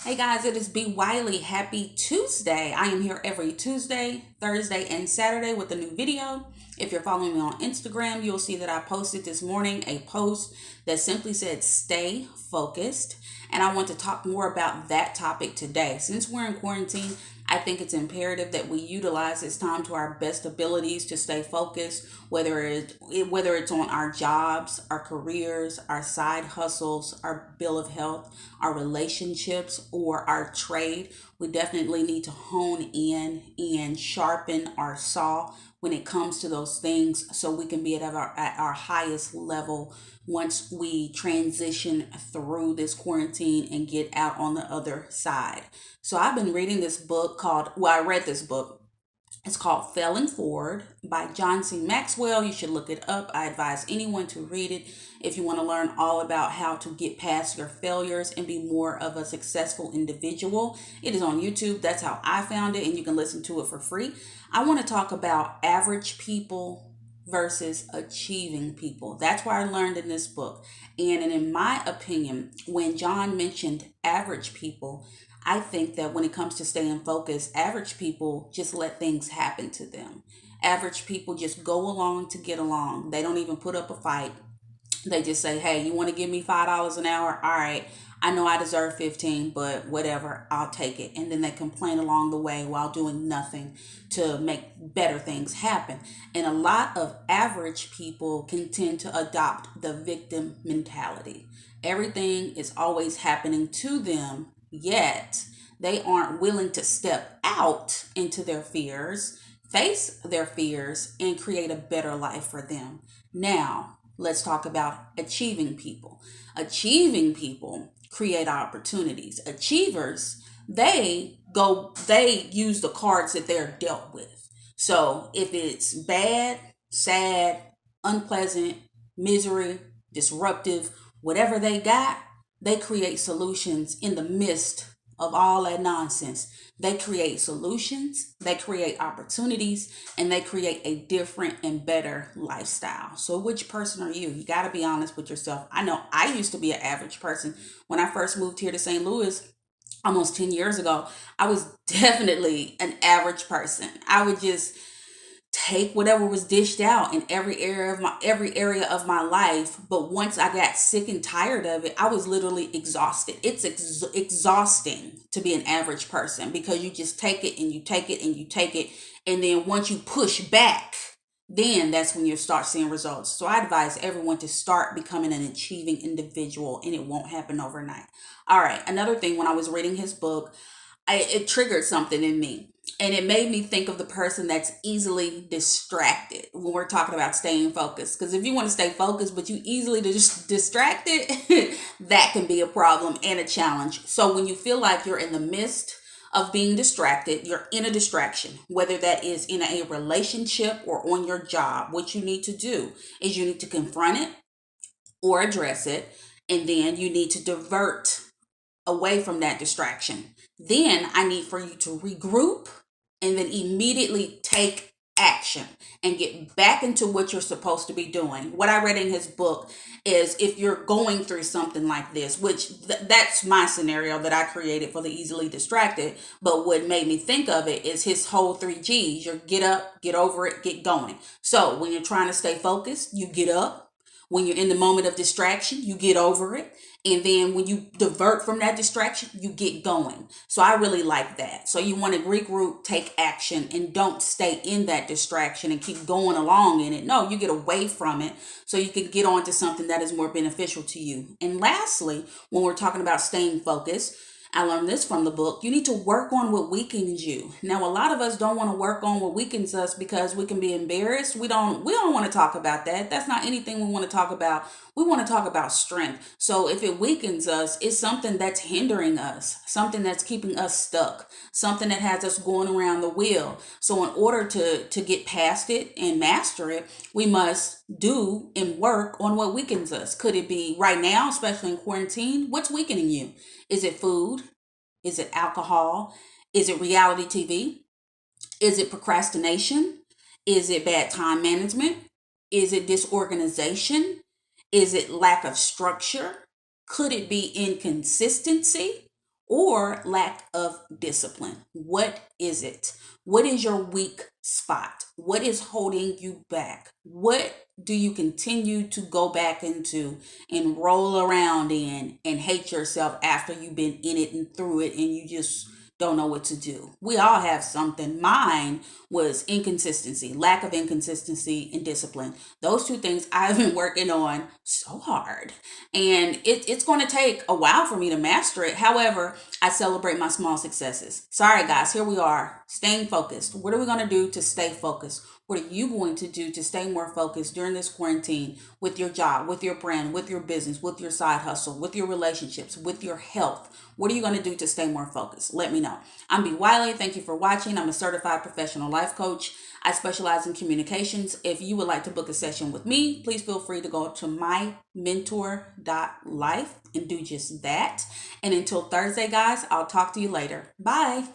Hey guys, it is B. Wiley. Happy Tuesday. I am here every Tuesday, Thursday, and Saturday with a new video. If you're following me on Instagram, you'll see that I posted this morning a post that simply said stay focused. And I want to talk more about that topic today. Since we're in quarantine, I think it's imperative that we utilize this time to our best abilities to stay focused, whether it's on our jobs, our careers, our side hustles, our bill of health, our relationships, or our trade. We definitely need to hone in and sharpen our saw when it comes to those things so we can be at our highest level once we transition through this quarantine and get out on the other side. So I've been reading this book I read this book. It's called Failing Forward by John C. Maxwell. You should look it up. I advise anyone to read it if you want to learn all about how to get past your failures and be more of a successful individual. It is on YouTube. That's how I found it, and you can listen to it for free. I want to talk about average people versus achieving people. That's what I learned in this book. And in my opinion, when John mentioned average people, I think that when it comes to staying focused, average people just let things happen to them. Average people just go along to get along. They don't even put up a fight. They just say, hey, you want to give me $5 an hour? All right. I know I deserve 15, but whatever, I'll take it. And then they complain along the way while doing nothing to make better things happen. And a lot of average people can tend to adopt the victim mentality. Everything is always happening to them, yet they aren't willing to step out into their fears, face their fears, and create a better life for them. Now, let's talk about achieving people. Achieving people create opportunities. Achievers, they use the cards that they're dealt with. So if it's bad, sad, unpleasant, misery, disruptive, whatever they got, they create solutions in the midst of all that nonsense. They create solutions, they create opportunities, and they create a different and better lifestyle. So, which person are you? You got to be honest with yourself. I know I used to be an average person. When I first moved here to St. Louis, almost 10 years ago, I was definitely an average person. I would just take whatever was dished out in every area of my life. But once I got sick and tired of it, I was literally exhausted. It's exhausting to be an average person because you just take it and you take it and you take it, and then once you push back, then that's when you start seeing results. So I advise everyone to start becoming an achieving individual, and it won't happen overnight. All right, another thing, when I was reading his book, it triggered something in me, and it made me think of the person that's easily distracted when we're talking about staying focused. Because if you want to stay focused but you easily distracted, that can be a problem and a challenge. So when you feel like you're in the midst of being distracted, you're in a distraction, whether that is in a relationship or on your job, what you need to do is you need to confront it or address it, and then you need to divert away from that distraction. Then I need for you to regroup and then immediately take action and get back into what you're supposed to be doing. What I read in his book is, if you're going through something like this, which that's my scenario that I created for the easily distracted, but what made me think of it is his whole 3 G's. You're get up, get over it, get going. So when you're trying to stay focused, you get up. When you're in the moment of distraction, you get over it. And then when you divert from that distraction, you get going. So I really like that. So you want to regroup, take action, and don't stay in that distraction and keep going along in it. No, you get away from it so you can get on to something that is more beneficial to you. And lastly, when we're talking about staying focused, I learned this from the book. You need to work on what weakens you. Now, a lot of us don't want to work on what weakens us because we can be embarrassed. We don't want to talk about that. That's not anything we want to talk about. We want to talk about strength. So if it weakens us, it's something that's hindering us, something that's keeping us stuck, something that has us going around the wheel. So in order to get past it and master it, we must do and work on what weakens us. Could it be right now, especially in quarantine? What's weakening you? Is it food? Is it alcohol? Is it reality TV? Is it procrastination? Is it bad time management? Is it disorganization? Is it lack of structure? Could it be inconsistency? or lack of discipline. What is it? What is your weak spot? What is holding you back? What do you continue to go back into and roll around in and hate yourself after you've been in it and through it and you just don't know what to do? We all have something. Mine was inconsistency, lack of inconsistency and discipline. Those two things I've been working on so hard. And it's going to take a while for me to master it. However, I celebrate my small successes. Sorry, guys, here we are, staying focused. What are we going to do to stay focused? What are you going to do to stay more focused during this quarantine with your job, with your brand, with your business, with your side hustle, with your relationships, with your health? What are you going to do to stay more focused? Let me know. I'm B. Wiley. Thank you for watching. I'm a certified professional life coach. I specialize in communications. If you would like to book a session with me, please feel free to go to mymentor.life and do just that. And until Thursday, guys, I'll talk to you later. Bye.